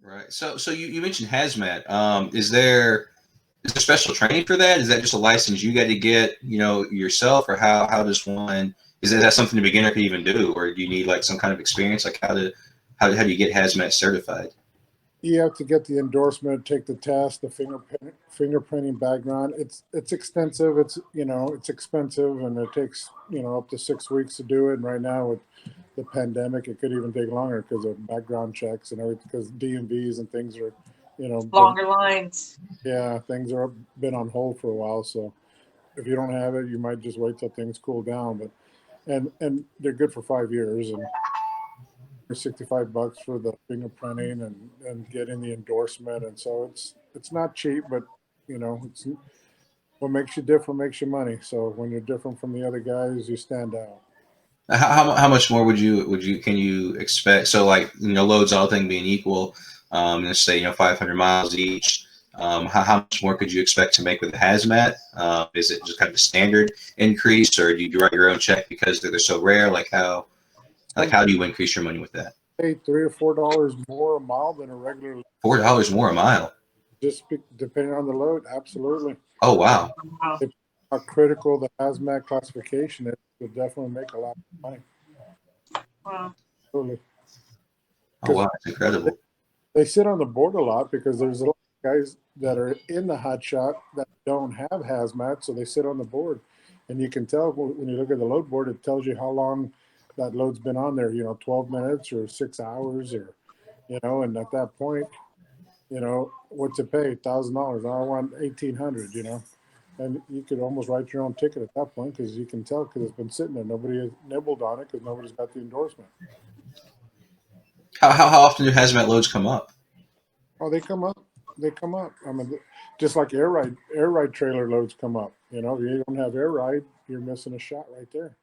Right. So you mentioned hazmat. Is there special training for that? Is that just a license you got to get, yourself, or how does one? Is that something a beginner can even do, or do you need like some kind of experience? Like how do you get hazmat certified? You have to get the endorsement, take the test, the fingerprinting background. It's extensive. It's expensive, and it takes up to 6 weeks to do it. And right now with the pandemic, it could even take longer because of background checks and everything. Because DMVs and things are, Longer lines. yeah, things are been on hold for a while. So if you don't have it, you might just wait till things cool down. But and they're good for 5 years, and $65 for the fingerprinting and getting the endorsement. And so it's not cheap, but it's what makes you different makes you money. So when you're different from the other guys, you stand out. How much more can you expect? So like loads, all things being equal, let's say 500 miles each. How much more could you expect to make with the hazmat? Is it just kind of a standard increase, or do you write your own check because they're so rare? How do you increase your money with that? Pay $3 or $4 more a mile than a regular. $4 more a mile. Just depending on the load, absolutely. Oh wow! If how critical the hazmat classification is, will definitely make a lot of money. Wow. Absolutely. Oh wow, that's incredible. They sit on the board a lot because there's a lot of guys that are in the hot shot that don't have hazmat, so they sit on the board, and you can tell when you look at the load board, it tells you how long that load's been on there. 12 minutes or 6 hours, or and at that point, what's it pay? $1,000. I want 1,800. And you could almost write your own ticket at that point because you can tell because it's been sitting there. Nobody has nibbled on it because nobody's got the endorsement. How often do hazmat loads come up? Oh, they come up. They come up. I mean, just like air ride trailer loads come up. If you don't have air ride, you're missing a shot right there.